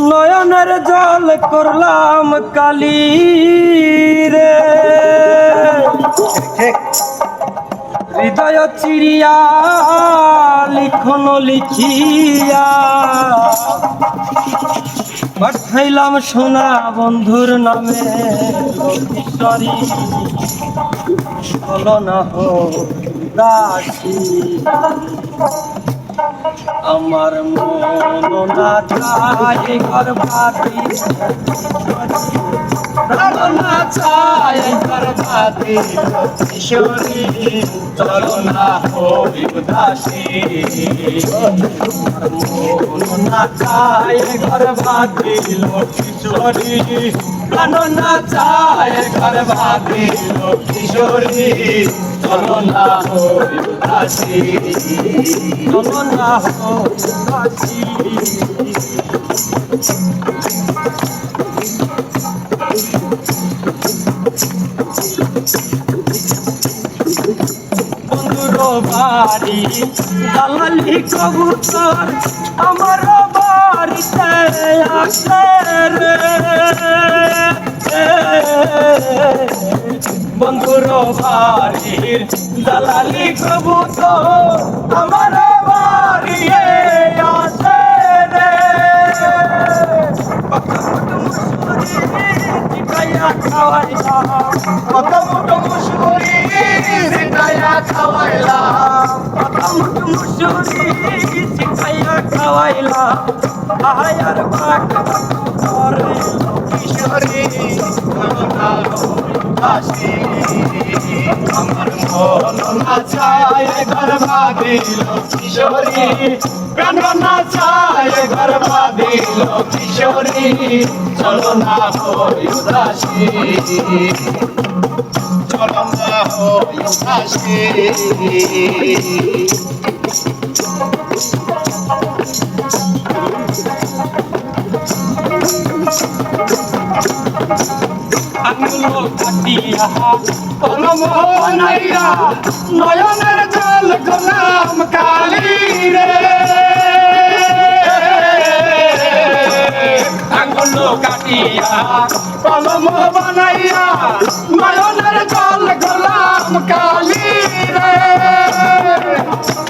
নয়নের জল করলাম কালি রে, হৃদয় চিরিয়া লিখন লিখিয়া পাঠাইলাম সোনা বন্ধুর নামে লোকেশ্বরী, বলো না হো দাসী। আমার মন না চায় ঘর বাতি, প্রাণ না চায় ঘর বাতি, কিশোরী চলো না হই উদাসী। আমার মন না চায় ঘর বাতি, কিশোরী প্রাণ না চায় ঘর বাতি, কিশোরী চলো না হই উদাসী, চলো না হই উদাসী। বন্ধুর বাড়ি দালালি কবুতর আমার বাড়িতে আসে রে, বন্ধুর বাড়ির দালালি কবুতর আমার বাড়ি আসে রে। খাওয়াইলাম কত মুঠো মুসুরি, শিখাইয়া খাওয়াইলাম কত মুঠো মুসুরি, শিখাইয়া খাওয়াইলাম। আয়ার বাক করে কিশোরী হাসি, আমার মন না চায় ঘর বাঁধিল কিশোরী, প্রাণ না চায় ঘর বাঁধিল কিশোরী, চলো না হই উদাসী, চলো না হই উদাসী। আঙুলো কাটিয়া কলম বানাইয়া নয়নের জল গোলাম কালি রে, আঙুলো কাটিয়া কলম বানাইয়া নয়নের জল গোলাম কালি রে।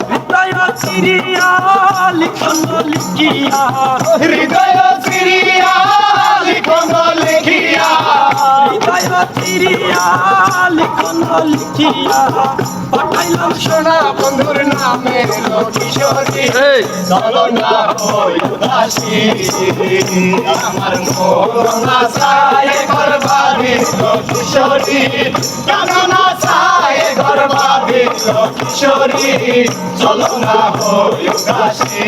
হৃদয় চিরিয়া লিখন লিখিয়া, হৃদয় চিরিয়া লিখন লিখিয়া, হৃদয় চিরিয়া লিখন লিখিয়া পাঠাইলাম সোনা বন্ধুর নামে কিশোরী, চলো না হই উদাসী। আমার মন না চায় ঘর বাঁধিল কিশোরী, প্রাণ না চায় ঘর বাঁধিল কিশোরী, চলো না হই উদাসী।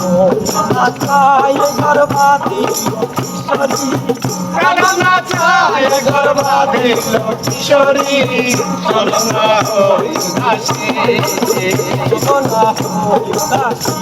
মন না চায় ঘর বাঁধিল কিশোরী, প্রাণ না চায় ঘর বাঁধিল কিশোরী, চলো না হই উদাসী, চলো না হই উদাসী।